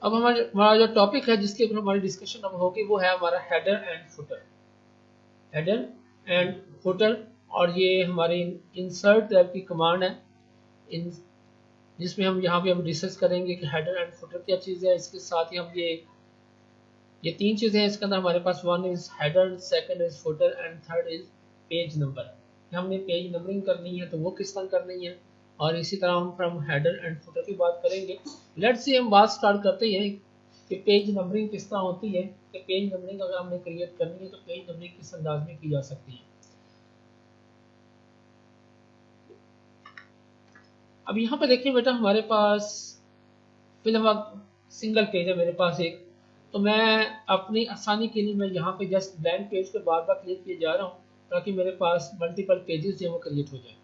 अब हमारा जो टॉपिक है जिसके ऊपर हमारी डिस्कशन अब होगी वो है हमारा header and footer. Header and footer, और ये हमारी इंसर्ट टाइप की कमांड है जिसमें हम यहाँ पे हम डिस्कस करेंगे कि हेडर एंड फुटर क्या चीज़ है। इसके साथ ही हम ये तीन चीज़ें हैं इसके अंदर हमारे पास। One is header, second is footer and third is page number. हमने पेज नंबरिंग करनी है तो वो किस तरह करनी है, और इसी तरह हम फ्रॉम हेडर एंड फुटर की बात करेंगे। लेट्स से हम बात स्टार्ट करते हैं कि पेज नंबरिंग किस तरह होती है, कि पेज नंबरिंग अगर हमने क्रिएट करनी है तो पेज नंबरिंग किस अंदाज में की जा सकती है। अब यहाँ पे देखिए बेटा, हमारे पास फिलहाल सिंगल पेज है मेरे पास एक, तो मैं अपनी आसानी के लिए मैं यहाँ पे जस्ट ब्लैंक पेज पे बार बार क्लिक किए जा रहा हूँ ताकि मेरे पास मल्टीपल पेजेस जो है वो क्रिएट हो जाए।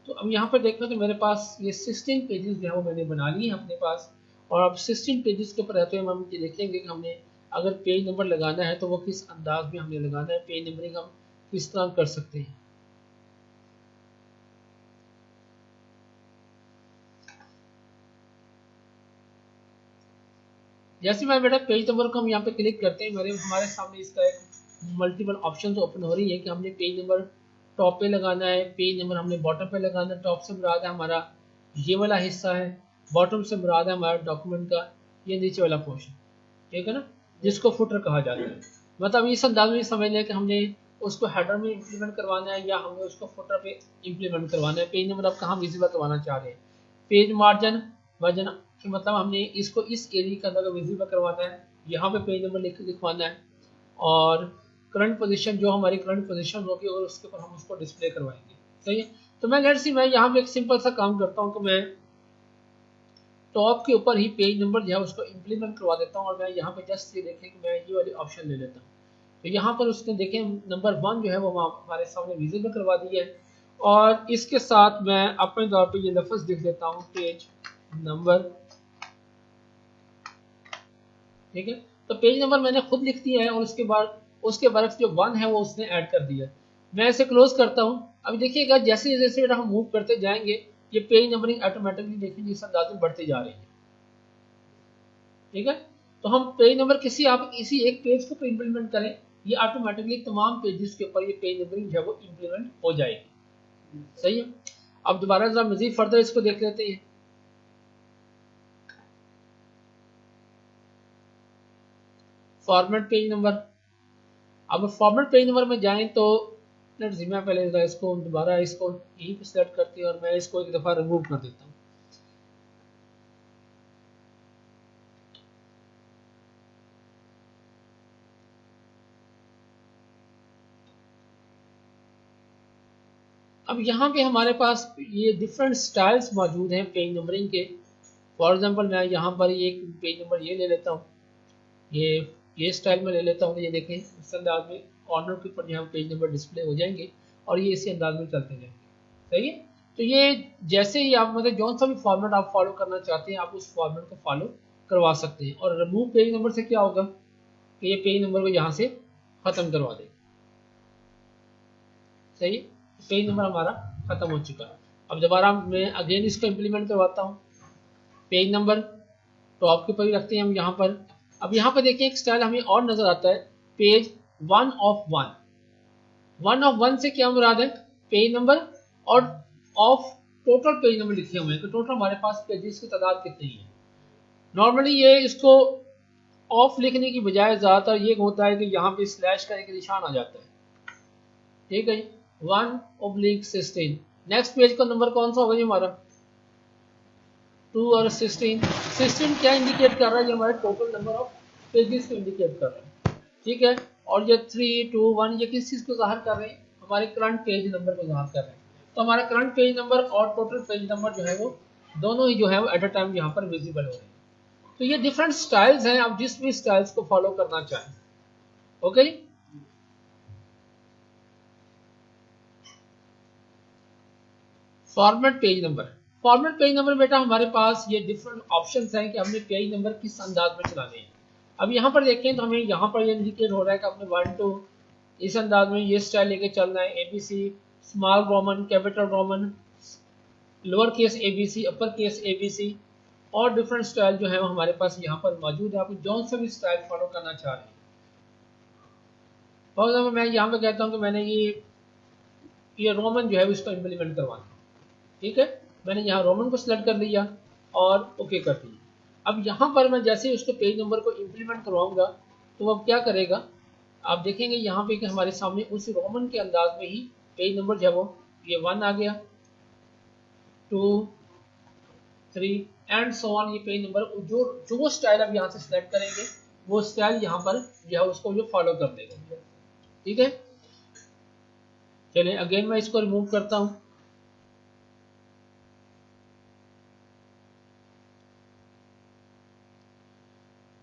तो अब यहाँ पर देखना तो मेरे पास ये 16 पेजेस जो है वो मैंने बना लिए हैं अपने पास, और अब 16 पेजेस के ऊपर रहते हुए हम ये देखेंगे कि हमने अगर पेज नंबर लगाना है तो वो किस अंदाज में हमने लगाना है, पेज नंबरिंग हम किस तरह कर सकते हैं। जैसे मैं बेटा पेज नंबर को हम यहाँ पे क्लिक करते हैं, हमारे सामने इसका एक मल्टीपल ऑप्शन ओपन हो रही है कि हमने पेज नंबर टॉप पे लगाना है, पेज नंबर हमने बॉटम पे लगाना है। टॉप से मुराद है हमारा ये वाला हिस्सा है, बॉटम से मुराद है हमारा डॉक्यूमेंट का ये नीचे वाला पोर्शन, ठीक है ना, जिसको फुटर कहा जाता है। मतलब इस अंदाज में समझ लें कि हमने उसको हेडर में इम्प्लीमेंट करवाना है या हमने उसको फुटर पे इम्प्लीमेंट करवाना है। पेज नंबर आप कहाँ विजिबल करवाना चाह रहे हैं, पेज मार्जिन वजन कि मतलब हमने इसको इस एरिया के अंदर विजिबल करवाना है, यहाँ पे पेज नंबर लिखवाना है, और करंट पोजीशन जो हमारी करंट पोजीशन होगी और उसके ऊपर हम उसको डिस्प्ले करवाएंगे। सही है। तो मैं लेट्स सी मैं यहाँ पे एक सिंपल सा काम करता हूँ कि मैं टॉप के ऊपर ही पेज नंबर जो है उसको इम्प्लीमेंट करवा देता हूँ, और मैं यहाँ पे जस्ट ये देखें कि मैं ये वाली ऑप्शन ले लेता हूँ। तो यहाँ पर उसने देखें नंबर 1 जो है वो हमारे सामने विजिबल करवा दिया है, और इसके साथ मैं अपने तौर पे ये लफ्ज लिख देता हूँ पेज नंबर, ठीक है। तो पेज नंबर मैंने खुद लिख दिया है और उसके बाद जो 1 है वो उसने ऐड कर दिया। मैं इसे क्लोज करता हूँ। अभी देखिएगा जैसे जैसे हम मूव करते जाएंगे ये पेज नंबरिंग ऑटोमेटिकली देखिए इस अंदाज में बढ़ती जा रही है, ठीक है। तो हम पेज नंबर आप इसी एक पेज को इम्प्लीमेंट करें, ये ऑटोमेटिकली तमाम पेजेस के ऊपर ये पेज नंबरिंग जो है वो इम्प्लीमेंट हो जाएगी। सही है। अब दोबारा जरा मजीद फर्दर इसको देख लेते हैं। फॉर्मेट पेज नंबर, अब फॉर्मेट पेज नंबर में जाएं तो लेट्स सी मैं पहले इसको दोबारा इसको यहीं पे सेलेक्ट करती हूँ और मैं इसको एक दफ़ा रिमूव कर देता हूँ। अब यहाँ पे हमारे पास ये डिफरेंट स्टाइल्स मौजूद हैं पेज नंबरिंग के। फॉर एग्जांपल मैं यहाँ पर एक पेज नंबर ये ले लेता हूँ, ये स्टाइल में ले लेता हूँ। ये देखें इस अंदाज में कॉर्नर के ऊपर यहाँ पेज नंबर डिस्प्ले हो जाएंगे और ये इसी अंदाज में चलते जाएंगे। सही है। तो ये जैसे ही आप मतलब जो सा भी फॉर्मेट आप फॉलो करना चाहते हैं आप उस फॉर्मेट को फॉलो करवा सकते हैं। और रिमूव पेज नंबर से क्या होगा कि ये पेज नंबर को यहाँ से खत्म करवा देगा। सही है। पेज नंबर हमारा खत्म हो चुका है। अब दोबारा मैं अगेन इसको इम्प्लीमेंट करवाता हूँ। पेज नंबर टॉप के ऊपर ही रखते हैं हम यहाँ पर। अब यहाँ पर देखिए एक स्टाइल हमें और नजर आता है, पेज 1 ऑफ 1। 1 ऑफ 1 से क्या मुराद है, पेज नंबर और ऑफ टोटल पेज नंबर लिखे हुए हैं कि टोटल हमारे पास पेजेस की तादाद कितनी है। नॉर्मली ये इसको ऑफ लिखने की बजाय ज्यादातर ये होता है कि यहाँ पे स्लैश का एक निशान आ जाता है, ठीक है। 1/16। नेक्स्ट पेज का नंबर कौन सा होगा जी हमारा 2 और 16 क्या इंडिकेट कर रहा है, ये हमारे टोटल नंबर ऑफ पेजेस को इंडिकेट कर रहा है, ठीक है। और ये 3, 2, 1 ये किस चीज को जाहिर कर रहे हैं, हमारे करंट पेज नंबर को जाहिर कर रहे हैं। तो हमारा करंट पेज नंबर और टोटल पेज नंबर जो है वो दोनों ही जो है वो एट अ टाइम यहाँ पर विजिबल हो रहे हैं। तो ये डिफरेंट स्टाइल्स हैं, आप जिस भी स्टाइल्स को फॉलो करना चाहें। Okay. Format page number, format page number बेटा हमारे पास ये डिफरेंट ऑप्शंस हैं कि हमने पेज नंबर किस अंदाज में चलाने हैं। अब यहाँ पर देखें तो हमें यहाँ पर ये इंडिकेट हो रहा है कि अपने 1 2 इस अंदाज में ये स्टाइल लेके चलना है। ABC, small Roman, capital Roman, lower case ABC, upper case ABC, और डिफरेंट स्टाइल जो है वो हमारे पास यहाँ पर मौजूद है। आप जो सा भी स्टाइल फॉलो करना चाह रहे हैं। फॉर एग्जाम्पल मैं यहाँ पे कहता हूँ कि मैंने ये रोमन जो है इसको इम्प्लीमेंट करवाना है, ठीक है। मैंने यहाँ रोमन को सिलेक्ट कर लिया और ओके कर दिया। अब यहाँ पर मैं जैसे ही उसके पेज नंबर को इम्प्लीमेंट करवाऊंगा तो वो क्या करेगा, आप देखेंगे यहाँ पे कि हमारे सामने उस रोमन के अंदाज में ही पेज नंबर जो है वो ये 1 आ गया, 2, 3 एंड सो ऑन। ये पेज नंबर जो जो स्टाइल आप यहाँ से सिलेक्ट करेंगे वो स्टाइल यहाँ पर जो है उसको जो फॉलो कर देगा, ठीक है। चलिए अगेन मैं इसको रिमूव करता हूँ।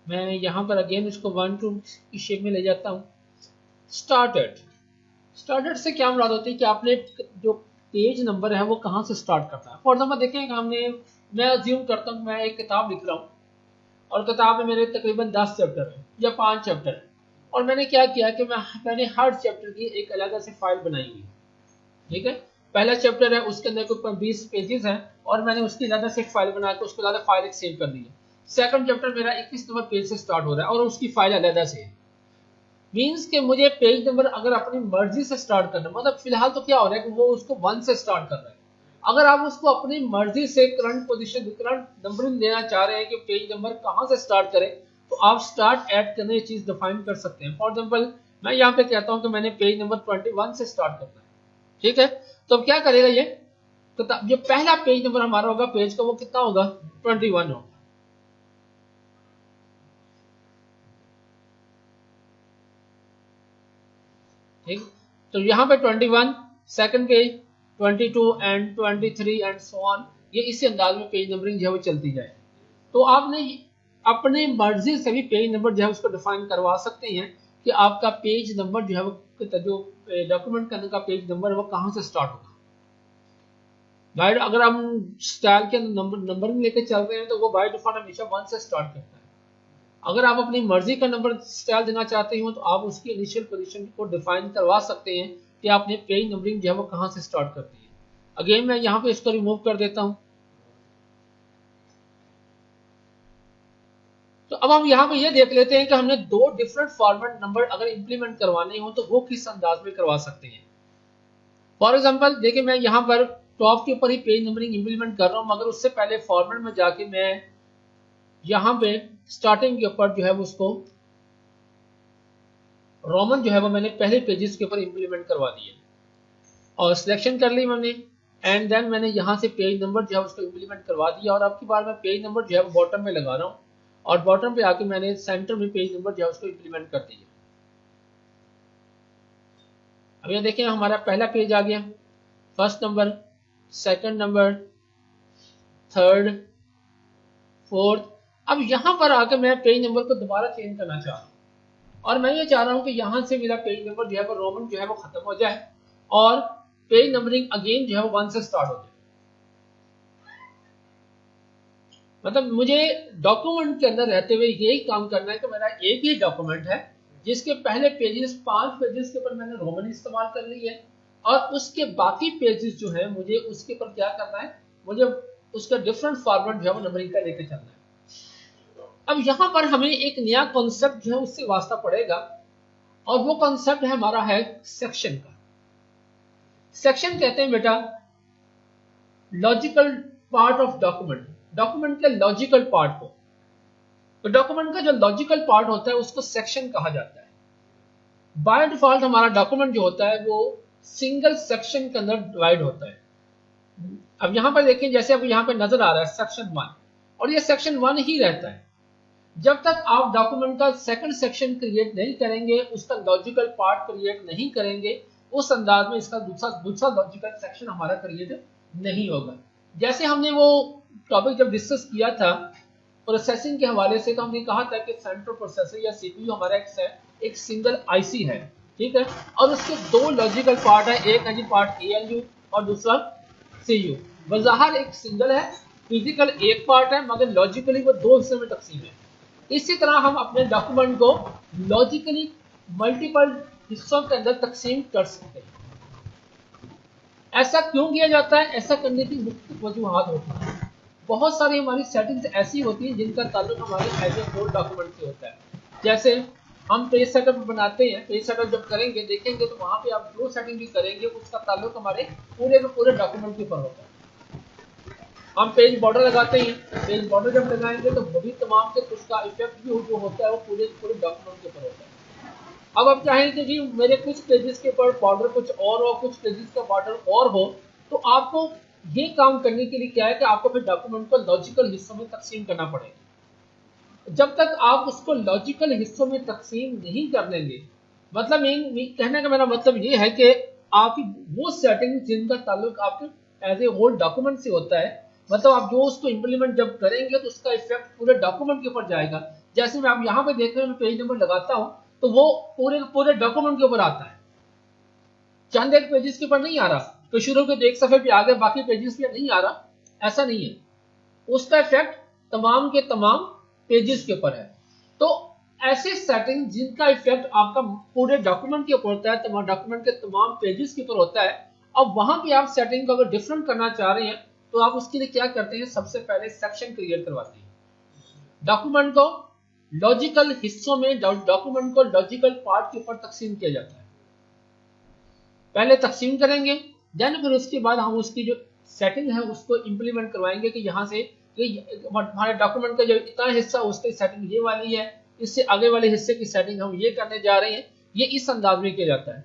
मैं यहाँ पर अगेन इसको 1 2 की शेप में ले जाता हूँ। स्टार्टेड से क्या मुराद होती है कि आपने जो पेज नंबर है वो कहाँ से स्टार्ट करता है। फॉर एग्जाम्पल देखें मैं अज्यूम करता हूँ मैं एक किताब लिख रहा हूँ और किताब में मेरे तकरीबन 10 चैप्टर है या 5 चैप्टर है, और मैंने क्या किया कि मैंने हर चैप्टर की एक अलग से फाइल बनाई हुई, ठीक है। पहला चैप्टर है उसके अंदर कोई 20 पेजेस हैं और मैंने उसकी अलग से फाइल बना के उसको अलग फाइल एक सेव कर दी है। सेकंड चैप्टर मेरा 21 नंबर पेज से स्टार्ट हो रहा है और उसकी फाइल अलग से है। मीन्स कि मुझे पेज नंबर अगर अपनी मर्जी से स्टार्ट करना, मतलब फिलहाल तो क्या हो रहा है कि वो उसको 1 से स्टार्ट कर रहा है। अगर आप उसको अपनी मर्जी से करंट पोजीशन करंट नंबरिंग देना चाह रहे हैं कि पेज नंबर कहां से स्टार्ट करें, तो आप स्टार्ट ऐड करने ये चीज डिफाइन कर सकते हैं। फॉर एग्जांपल मैं यहाँ पे कहता हूं कि मैंने पेज नंबर 21 से स्टार्ट करना है, ठीक है। तो अब क्या करेगा ये, तो जो पहला पेज नंबर हमारा होगा पेज का वो कितना होगा, 21 होगा, ठीक। तो यहाँ पे 21, second page 22 and 23 and so on, ये इसी अंदाज में पेज नंबरिंग जो है वो चलती जाए। तो आपने अपने मर्जी से भी पेज नंबर जो है उसको डिफाइन करवा सकते हैं कि आपका पेज नंबर जो है वो जो डॉक्यूमेंट करने का पेज नंबर है वो कहाँ से स्टार्ट होगा। बाय अगर हम स्टाइल के नंबरिंग लेके चल रहे हैं तो वो बाय डिफॉल्ट हमेशा 1 से स्टार्ट करता है। अगर आप अपनी मर्जी का नंबर स्टाइल देना चाहते हो तो आप उसकी इनिशियल पोजीशन को डिफाइन करवा सकते हैं कि आपने पेज नंबरिंग जो है वो कहां से स्टार्ट करती है। अगेन मैं यहां पे इसको रिमूव कर देता हूं। तो अब हम यहाँ पे ये देख लेते हैं कि हमने 2 डिफरेंट फॉर्मेट नंबर अगर इंप्लीमेंट करवाने हो तो वो किस अंदाज में करवा सकते हैं। फॉर एग्जाम्पल देखिए मैं यहाँ पर टॉप के ऊपर ही पेज नंबरिंग इंप्लीमेंट कर रहा हूँ, मगर उससे पहले फॉर्मेट में जाके मैं यहाँ पे स्टार्टिंग के ऊपर जो है उसको रोमन जो है वो मैंने पहले पेजेस के ऊपर इंप्लीमेंट करवा दिया और सिलेक्शन कर ली मैंने, एंड देन मैंने यहाँ से पेज नंबर जो है उसको इंप्लीमेंट करवा दिया। और अब की बार मैं पेज नंबर जो है वो बॉटम में लगा रहा हूँ और बॉटम पे आके मैंने सेंटर में पेज नंबर जो है उसको इंप्लीमेंट कर दिया। अब ये देखें हमारा पहला पेज आ गया, first number, second number, third, fourth. अब यहां पर आकर मैं पेज नंबर को दोबारा चेंज करना चाह रहा हूं और मैं ये चाह रहा हूं कि यहां से मेरा पेज नंबर जो है वो रोमन जो है वो खत्म हो जाए और पेज नंबरिंग अगेन जो है वो 1 से स्टार्ट हो जाए। मतलब मुझे डॉक्यूमेंट के अंदर रहते हुए यही काम करना है कि मेरा एक ही डॉक्यूमेंट है जिसके पहले पेजेस 5 पेजेस के ऊपर मैंने रोमन इस्तेमाल कर ली है और उसके बाकी पेजेस जो है मुझे उसके ऊपर क्या करना है, मुझे उसका डिफरेंट फॉर्मेट जो है वो नंबरिंग का लेके चलना है। अब यहां पर हमें एक नया कॉन्सेप्ट जो है उससे वास्ता पड़ेगा और वो कॉन्सेप्ट है हमारा है सेक्शन का। सेक्शन कहते हैं बेटा logical part of document, document के लॉजिकल पार्ट को। तो डॉक्यूमेंट का जो लॉजिकल पार्ट होता है उसको सेक्शन कहा जाता है। बाय डिफॉल्ट हमारा डॉक्यूमेंट जो होता है वो सिंगल सेक्शन के अंदर डिवाइड होता है। अब यहां पर देखें जैसे अब यहां पर नजर आ रहा है सेक्शन 1 और ये सेक्शन 1 ही रहता है। जब तक आप डॉक्यूमेंट का सेकंड सेक्शन क्रिएट नहीं करेंगे, उसका लॉजिकल पार्ट क्रिएट नहीं करेंगे, उस अंदाज में इसका दूसरा लॉजिकल सेक्शन हमारा क्रिएट नहीं होगा। जैसे हमने वो टॉपिक जब डिस्कस किया था प्रोसेसिंग के हवाले से, तो हमने कहा था कि सेंट्रल प्रोसेसर या सीपीयू हमारा एक सिंगल आईसी है, ठीक है, और उसके 2 लॉजिकल पार्ट है, एक है जी पार्ट एएलयू और दूसरा सीयू। बज़ाहिर एक सिंगल है, फिजिकल एक पार्ट है, मगर लॉजिकली वो 2 हिस्से में तकसीम है। इसी तरह हम अपने डॉक्यूमेंट को लॉजिकली मल्टीपल हिस्सों के अंदर तकसीम कर सकते हैं। ऐसा क्यों किया जाता है? ऐसा करने की मुख्तलिफ वजूहात होती है। बहुत सारी हमारी सेटिंग्स ऐसी होती हैं जिनका ताल्लुक हमारे एज ए होल डॉक्यूमेंट से होता है। जैसे हम पेज सेटअप बनाते हैं, पेज सेटअप जब करेंगे देखेंगे तो वहाँ पे आप जो सेटिंग भी करेंगे उसका ताल्लुक हमारे पूरे के पूरे डॉक्यूमेंट के ऊपर होता है। हम पेज बॉर्डर लगाते हैं, पेज बॉर्डर जब लगाएंगे तो वही तमाम के उसका इफेक्ट भी जो होता है वो पूरे पूरे डॉक्यूमेंट के ऊपर होता है। अब आप चाहेंगे कि मेरे कुछ पेजेस के ऊपर बॉर्डर कुछ और हो, कुछ पेजेस का बॉर्डर और हो, तो आपको ये काम करने के लिए क्या है कि आपको फिर डॉक्यूमेंट को लॉजिकल हिस्सों में तकसीम करना पड़ेगा। जब तक आप उसको लॉजिकल हिस्सों में तकसीम नहीं कर लेंगे, मतलब कहने का मेरा मतलब ये है कि आपकी वो सेटिंग जिनका ताल्लुक आपके एज ए होल डॉक्यूमेंट से होता है, मतलब आप जो उसको इंप्लीमेंट जब करेंगे तो उसका इफेक्ट पूरे डॉक्यूमेंट के ऊपर जाएगा। जैसे मैं आप यहाँ पे देख रहे हैं, मैं पेज नंबर लगाता हूँ तो वो पूरे पूरे डॉक्यूमेंट के ऊपर आता है, चंद एक पेजेस के ऊपर नहीं आ रहा तो शुरू के एक सफे पे आ गए, बाकी पेजेस पे नहीं आ रहा, ऐसा नहीं है। उसका इफेक्ट तमाम के तमाम पेजेस के ऊपर है। तो ऐसे सेटिंग जिनका इफेक्ट आपका पूरे डॉक्यूमेंट के ऊपर होता है, तमाम डॉक्यूमेंट के तमाम पेजेस के ऊपर होता है। अब वहां पे आप सेटिंग को अगर डिफरेंट करना चाह रहे हैं तो आप उसके लिए क्या करते हैं, सबसे पहले सेक्शन क्रिएट करवाते हैं। डॉक्यूमेंट को लॉजिकल हिस्सों में, डॉक्यूमेंट को लॉजिकल पार्ट के ऊपर तकसीम किया जाता है। पहले तकसीम करेंगे, देन फिर उसके बाद हम उसकी जो सेटिंग है उसको इंप्लीमेंट करवाएंगे कि यहाँ से हमारे डॉक्यूमेंट का जो इतना हिस्सा उसकी सेटिंग ये वाली है, इससे आगे वाले हिस्से की सेटिंग हम ये करने जा रहे हैं। ये इस अंदाज में किया जाता है।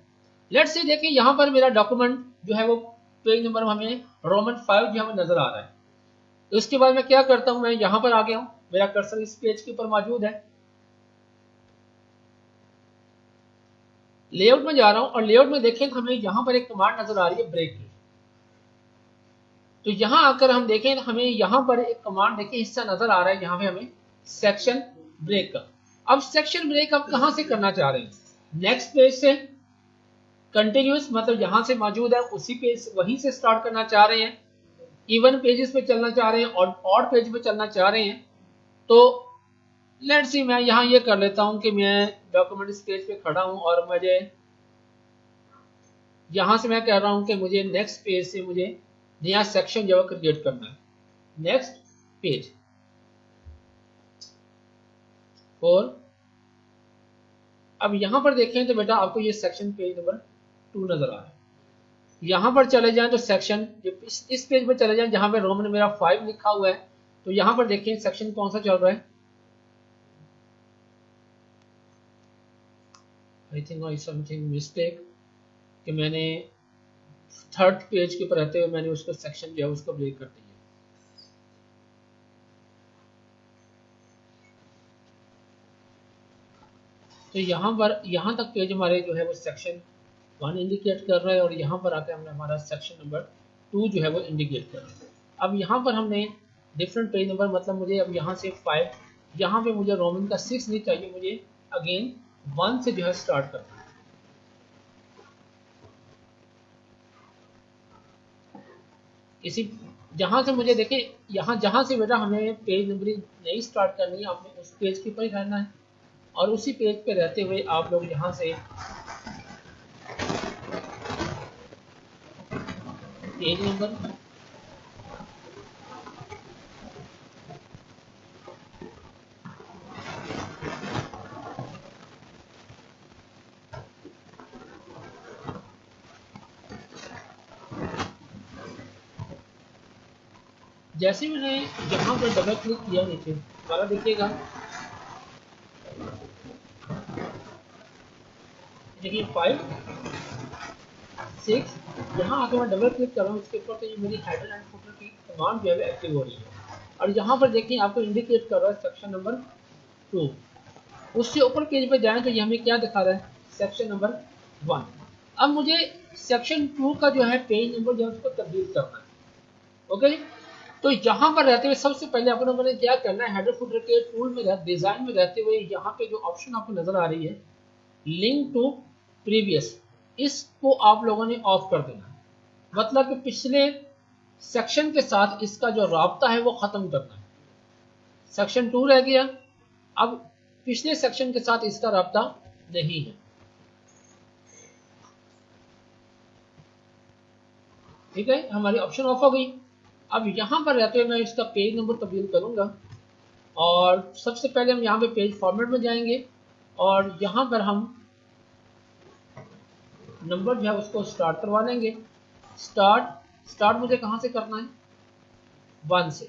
लेट्स से देखिए यहाँ पर मेरा डॉक्यूमेंट जो है वो पेज नंबर हमें रोमन 5 जो हमें नजर आ रहा है। तो इसके बाद मैं क्या करता हूँ, मैं यहाँ पर आ गया हूँ, मेरा कर्सर इस पेज के ऊपर मौजूद है, लेआउट में जा रहा हूं और लेआउट में देखें तो हमें यहां पर एक कमांड नजर आ रही है ब्रेक की। तो यहां आकर हम देखें तो हमें यहां पर एक कमांड देखिए हिस्सा नजर आ रहा है, यहां पे हमें सेक्शन ब्रेक का। अब सेक्शन ब्रेक आप कहां से करना चाह रहे हैं, नेक्स्ट पेज से, कंटिन्यूस मतलब यहां से मौजूद है उसी पेज वहीं से स्टार्ट करना चाह रहे हैं, इवन पेजेस पे चलना चाह रहे हैं और ऑड पेज पे चलना चाह रहे हैं। तो लेट्स सी मैं यहाँ ये कर लेता हूँ कि मैं डॉक्यूमेंट इस पेज पे खड़ा हूँ और मुझे यहाँ से मैं कह रहा हूँ कि मुझे नेक्स्ट पेज से मुझे नया सेक्शन जो है क्रिएट करना है, नेक्स्ट पेज। और अब यहाँ पर देखें तो बेटा आपको ये सेक्शन पेज नंबर 2 नजर आ रहा है। यहाँ पर चले जाएं तो सेक्शन इस पेज पर चले जाएं जहाँ पे रोमन मेरा 5 लिखा हुआ है। तो यहाँ पर देखें सेक्शन कौन सा चल रहा है, I think I something mistake कि मैंने 3rd पेज के ऊपर रहते हुए मैंने उसको सेक्शन जो है उसको ब्रेक कर दिया। तो यहाँ पर यहाँ तक पेज हमारे जो है वो सेक्शन 1 इंडिकेट कर रहा है और यहाँ पर आकर हमने हमारा सेक्शन नंबर 2 जो है वो इंडिकेट कर रहा है। अब यहाँ पर हमने डिफरेंट पेज नंबर, मतलब मुझे अब यहाँ से 5, यहाँ पे मुझे रोमन का 6 नहीं चाहिए, मुझे अगेन 1 से जो है स्टार्ट करना है। इसी जहां से मुझे देखें, यहाँ जहां से बेटा हमें पेज नंबरिंग नहीं स्टार्ट करनी है, आपने उस पेज के ऊपर ही रहना है और उसी पेज पे रहते हुए आप लोग यहाँ से पेज नंबर, जैसे मैंने यहाँ पर डबल क्लिक किया नीचे वाला देखिएगा, देखिए 5 6 यहाँ आकर मैं डबल क्लिक कर रहा हूँ इसके ऊपर, तो ये मेरी हेडर एंड फुटर की तमाम जो है एक्टिव हो रही है। और यहाँ पर देखिए आपको इंडिकेट कर रहा है सेक्शन नंबर 2। उससे ऊपर पेज पे जाएं तो ये हमें क्या दिखा रहा है, सेक्शन नंबर 1। अब मुझे सेक्शन 2 का जो है पेज नंबर जो है उसको तब्दील करना है। ओके, तो यहाँ पर रहते हुए सबसे पहले अपन लोगों ने क्या करना है, हेडर फुटर के टूल में डिजाइन में रहते हुए यहाँ पे जो ऑप्शन आपको नजर आ रही है लिंक टू प्रीवियस, इसको आप लोगों ने ऑफ कर देना है। मतलब कि पिछले सेक्शन के साथ इसका जो राब्ता है वो खत्म करना है। सेक्शन 2 रह गया, अब पिछले सेक्शन के साथ इसका राब्ता नहीं है। ठीक है, हमारी ऑप्शन ऑफ हो गई। अब यहाँ पर रहते हुए मैं इसका पेज नंबर तब्दील करूँगा और सबसे पहले हम यहाँ पे पेज फॉर्मेट में जाएंगे और यहाँ पर हम नंबर जो है उसको स्टार्ट करवा लेंगे। स्टार्ट मुझे कहाँ से करना है, 1 से।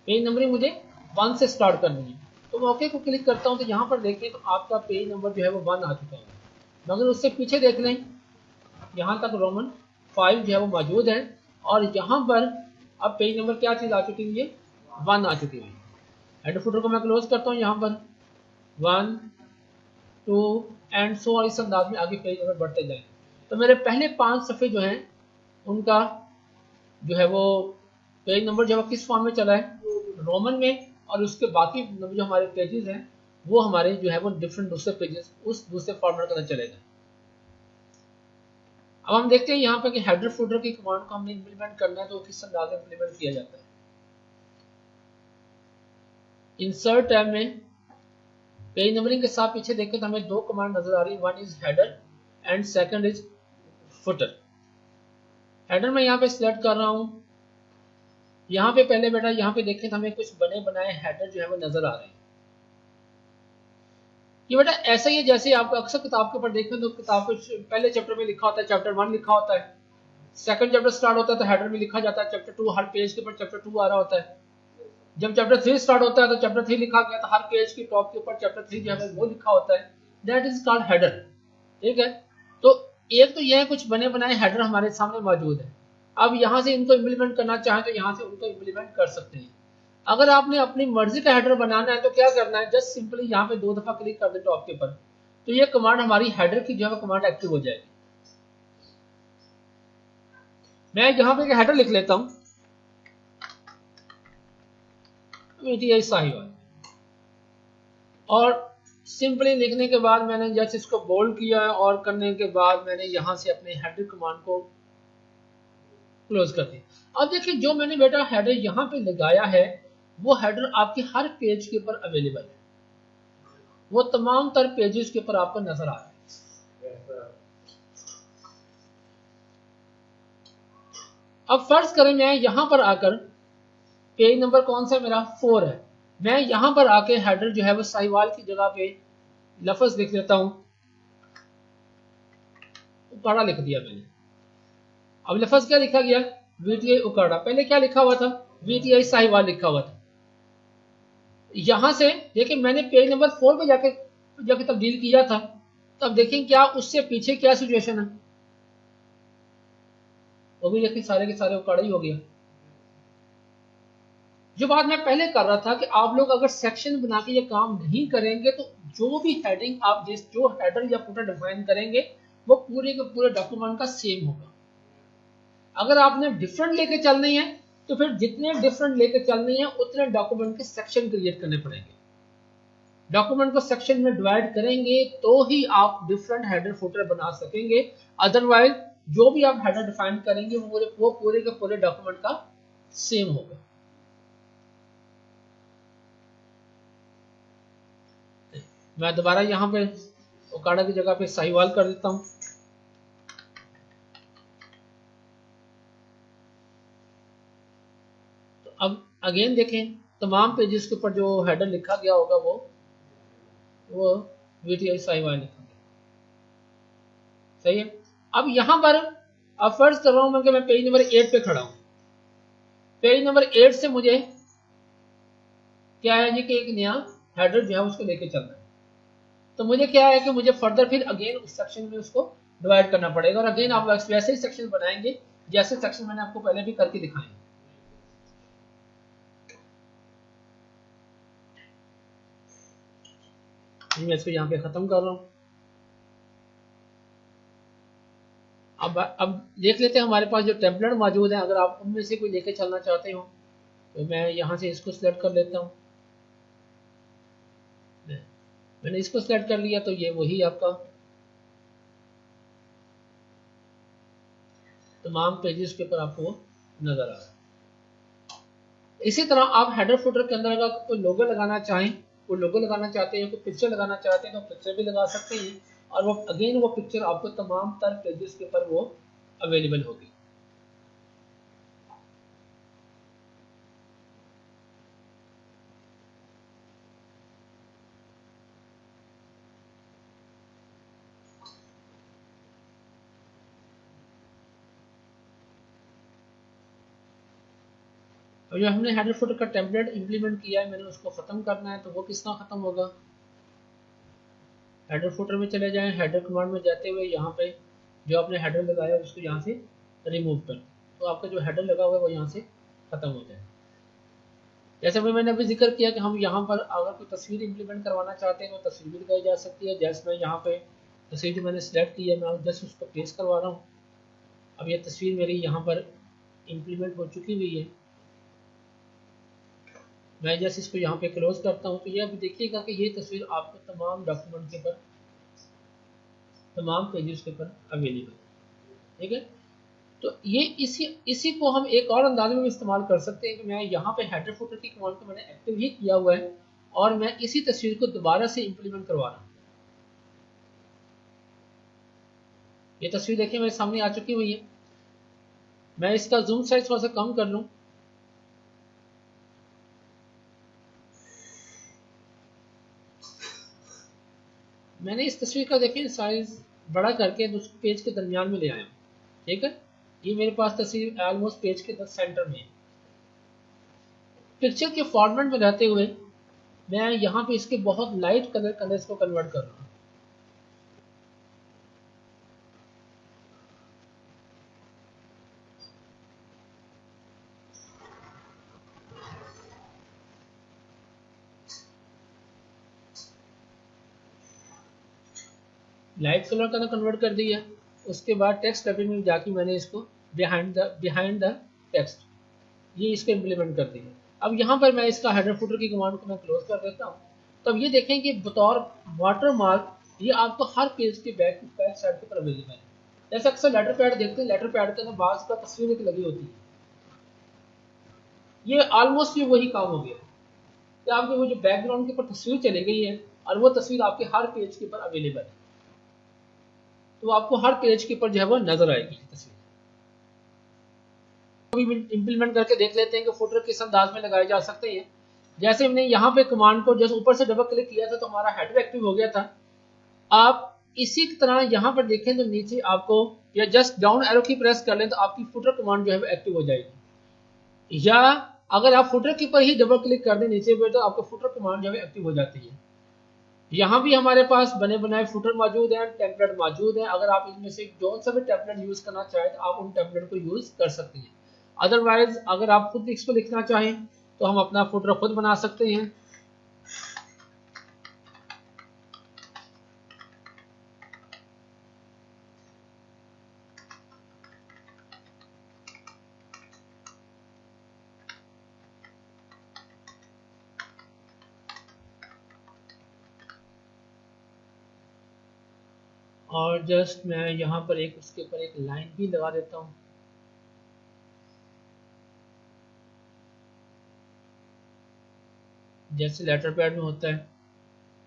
पेज नंबरिंग मुझे 1 से स्टार्ट करनी है। तो मैं ओके को क्लिक करता हूँ तो यहाँ पर देखें तो आपका पेज नंबर जो है वो 1 आ चुका है। मगर उससे पीछे देख लें, यहाँ तक रोमन 5 जो है वो मौजूद है और यहाँ पर अब पेज नंबर क्या चीज़ आ चुकी है, 1 आ चुकी है। हेडर फुटर को मैं क्लोज करता हूँ, यहाँ पर 1 2 एंड सो और इस अंदाज में आगे पेज नंबर बढ़ते जाए। तो मेरे पहले 5 सफ़े जो हैं उनका जो है वो पेज नंबर जो है किस फॉर्म में चला है, रोमन में, और उसके बाकी जो हमारे पेजेस हैं वो हमारे जो है वो डिफरेंट दूसरे पेजेस उस दूसरे फॉर्मेट के अंदर चलेगा। अब हम देखते हैं यहाँ पे कि हेडर फुटर की कमांड को हमने इम्प्लीमेंट करना है तो किस अंदाज में इम्प्लीमेंट किया जाता है। इंसर्ट टैब में पेज नंबरिंग के साथ पीछे देखें तो हमें 2 कमांड नजर आ रही है, one is header and second is footer. Header में यहाँ पे सिलेक्ट कर रहा हूँ, यहाँ पे पहले बेटा यहाँ पे देखें तो हमें कुछ बने बनाए हेडर जो है वो नजर आ रहे हैं। ये बेटा ऐसा ही है जैसे आप अक्सर किताब के ऊपर देखें तो किताब के पहले चैप्टर में लिखा होता है, चैप्टर 1 लिखा होता है, सेकंड चैप्टर स्टार्ट होता है तो हेडर में लिखा जाता है चैप्टर 2, हर पेज के ऊपर चैप्टर 2 आ रहा होता है। जब चैप्टर 3 स्टार्ट होता है तो चैप्टर 3 लिखा गया तो हर पेज की टॉप के ऊपर चैप्टर 3 जो है वो लिखा होता है। That is called header. ठीक है, तो एक तो यह कुछ बने बनाए हेडर हमारे सामने मौजूद है। अब यहाँ से इनको इम्प्लीमेंट करना चाहें तो यहाँ से उनको इम्प्लीमेंट कर सकते हैं। अगर आपने अपनी मर्जी का हेडर बनाना है तो क्या करना है, जस्ट सिंपली यहाँ पे 2 दफा क्लिक कर दे टॉप के ऊपर, तो ये कमांड हमारी हेडर की जो है कमांड एक्टिव हो जाएगी। मैं यहाँ पे हेडर लिख लेता हूँ साहिवाल, और सिंपली लिखने के बाद मैंने जस्ट इसको बोल्ड किया है और करने के बाद मैंने यहाँ से अपने हेडर कमांड को क्लोज कर दिया। अब देखिए जो मैंने बेटा हेडर यहाँ पे लगाया है वो हेडर आपके हर पेज के ऊपर अवेलेबल है, वो तमाम तर पेजेस के ऊपर आपको नजर आ रहा है। अब फर्ज करें मैं यहाँ पर आकर पेज नंबर कौन सा मेरा 4 है, मैं यहाँ पर आके हेडर जो है वो साहिवाल की जगह पे लफ्ज लिख देता हूँ, उकाड़ा लिख दिया मैंने। अब लफ्ज क्या लिखा गया, वीटीआई उकाड़ा। पहले क्या लिखा हुआ था, वीटीआई साहिवाल लिखा हुआ था। यहां से देखिए मैंने पेज नंबर 4 पे जाके तब्दील किया था, तो अब देखें क्या उससे पीछे क्या सिचुएशन है, वो भी देखिए सारे के सारे उकाड़ा ही हो गया। जो बात मैं पहले कर रहा था कि आप लोग अगर सेक्शन बना के ये काम नहीं करेंगे तो जो भी हेडिंग आप जो हेडर या फुटर डिफाइन करेंगे वो पूरे के पूरे डॉक्यूमेंट का सेम होगा। अगर आपने डिफरेंट लेके चलनी है तो फिर जितने डिफरेंट लेके चलनी है उतने डॉक्यूमेंट के सेक्शन क्रिएट करने पड़ेंगे। डॉक्यूमेंट को सेक्शन में डिवाइड करेंगे तो ही आप डिफरेंट हेडर फुटर बना सकेंगे, अदरवाइज जो भी आप हेडर डिफाइन करेंगे वो पूरे के पूरे डॉक्यूमेंट का सेम होगा। मैं दोबारा यहाँ पे उकाड़ा की जगह पे साहिवाल कर देता हूँ। तो अब अगेन देखें तमाम पेजेस के ऊपर जो हेडर लिखा गया होगा वो वीटीआई साहिवाल लिखा गया। सही है। अब यहाँ पर अब फर्ज कर रहा हूँ कि मैं पेज नंबर 8 पे खड़ा हूँ। पेज नंबर 8 से मुझे क्या है जी कि एक नया हेडर जो है उसको लेके चलना है। तो मुझे क्या है कि मुझे फर्दर फिर अगेन उस सेक्शन में उसको डिवाइड करना पड़ेगा, और अगेन आप वैसे ही सेक्शन बनाएंगे जैसे सेक्शन मैंने आपको पहले भी करके दिखाए। मैं इसको यहाँ पे खत्म कर रहा हूँ। अब देख लेते हैं हमारे पास जो टेम्पलेट मौजूद है, अगर आप उनमें से कोई लेके चलना चाहते हो तो मैं यहाँ से इसको सिलेक्ट कर लेता हूँ। मैंने इसको सिलेक्ट कर लिया तो ये वही आपका तमाम पेजेस के ऊपर आपको नजर आ रहा है। इसी तरह आप हेडर फुटर के अंदर अगर कोई लोगो लगाना चाहें, कोई लोगो लगाना चाहते हैं, कोई पिक्चर लगाना चाहते हैं तो पिक्चर भी लगा सकते हैं, और वो अगेन वो पिक्चर आपको तमाम तर पेजेस के ऊपर वो अवेलेबल होगी। अब जो हमने हेडर फुटर का टेम्पलेट इंप्लीमेंट किया है, मैंने उसको ख़त्म करना है, तो वो किस तरह ख़त्म होगा? हेडर फुटर में चले जाएं, हेडर कमांड में जाते हुए यहाँ पे जो आपने हेडर लगाया उसको यहाँ से रिमूव कर दें, तो आपका जो हेडर लगा हुआ है वो यहाँ से ख़त्म हो जाए। जैसे भी मैंने अभी जिक्र किया कि हम यहाँ पर अगर कोई तस्वीर इंप्लीमेंट करवाना चाहते हैं तो तस्वीर भी लगाई जा सकती है। जैसे मैं यहाँ पे तस्वीर जो मैंने सेलेक्ट की है, मैं जस्ट उसको प्लेस करवा रहा हूँ। अब ये तस्वीर मेरी यहाँ पर इंप्लीमेंट हो चुकी हुई है। मैं जैसे इसको यहाँ पे क्लोज करता हूँ, तो ये अभी देखिएगा कि ये तस्वीर आपको तमाम डॉक्यूमेंट के ऊपर, तमाम पेजेस के ऊपर अवेलेबल है। ठीक है, तो ये इसी को हम एक और अंदाजे में इस्तेमाल कर सकते हैं कि मैं यहाँ पे हेडर फुटर की कमांड को मैंने एक्टिव ही किया हुआ है और मैं इसी तस्वीर को दोबारा से इंप्लीमेंट करवा रहा हूँ। ये तस्वीर देखिए मेरे सामने आ चुकी हुई है। मैं इसका जूम साइज थोड़ा सा कम कर लूँ। मैंने इस तस्वीर का देखिए साइज बड़ा करके उसको पेज के दरमियान में ले आया हूँ। ठीक है, ये मेरे पास तस्वीर ऑलमोस्ट पेज के सेंटर में है। पिक्चर के फॉर्मेट में रहते हुए मैं यहाँ पे इसके बहुत लाइट कलर्स को कन्वर्ट कर रहा हूँ। लाइट कलर का कन्वर्ट कर दिया। उसके बाद टेक्स्ट रैपिंग में जाके मैंने इसको बिहाइंड द टेक्स्ट, ये इसको इम्प्लीमेंट कर दिया। अब यहाँ पर मैं इसका हेडर फुटर की कमांड को मैं क्लोज कर देता हूँ। तब ये देखें कि बतौर वाटर मार्क ये आपको हर पेज के बैक साइड के ऊपर अवेलेबल है। जैसे अक्सर लेटर पैड देखते हैं, लेटर पैड के अंदर बाज का तस्वीर एक लगी होती है। ये ऑलमोस्ट भी वही काम हो गया कि आपके वो जो बैकग्राउंड के ऊपर तस्वीर चली गई है और वो तस्वीर आपके हर पेज के ऊपर अवेलेबल है, तो आपको हर पेज के ऊपर जो है वो नजर आएगी तस्वीर। अभी इंप्लीमेंट करके देख लेते हैं कि फुटर किस अंदाज में लगाए जा सकते हैं। जैसे हमने यहाँ पे कमांड को जैसे ऊपर से डबल क्लिक किया था तो हमारा हेडर एक्टिव हो गया था। आप इसी तरह यहाँ पर देखें तो नीचे आपको या जस्ट डाउन एरो की प्रेस कर लें तो आपकी फुटर कमांड जो है वो एक्टिव हो जाएगी, या अगर आप फुटर के ऊपर ही डबल क्लिक कर दें नीचे पे तो आपको फुटर कमांड जो है एक्टिव हो जाती है। यहाँ भी हमारे पास बने बनाए फुटर मौजूद हैं, टेम्पलेट मौजूद हैं। अगर आप इनमें से जो सा भी टेम्पलेट यूज करना चाहें तो आप उन टेम्पलेट को यूज कर सकते हैं। अदरवाइज अगर आप खुद इसको लिखना चाहें तो हम अपना फुटर खुद बना सकते हैं। और जस्ट मैं यहाँ पर एक उसके ऊपर एक लाइन भी लगा देता हूँ। जैसे लेटर पैड में होता है,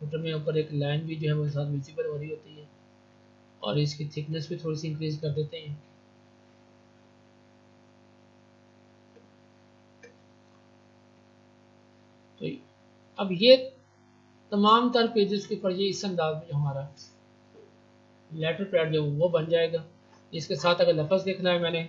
फुटर में ऊपर एक लाइन भी जो है वो साथ विजिबल हो रही होती है। और इसकी थिकनेस भी थोड़ी सी इंक्रीज कर देते हैं। तो अब ये तमाम तर पेजेस के ऊपर ये इस अंदाज में जो हमारा लेटर पैड जो वो बन जाएगा। इसके साथ अगर लफ्ज़ लिखना है मैंने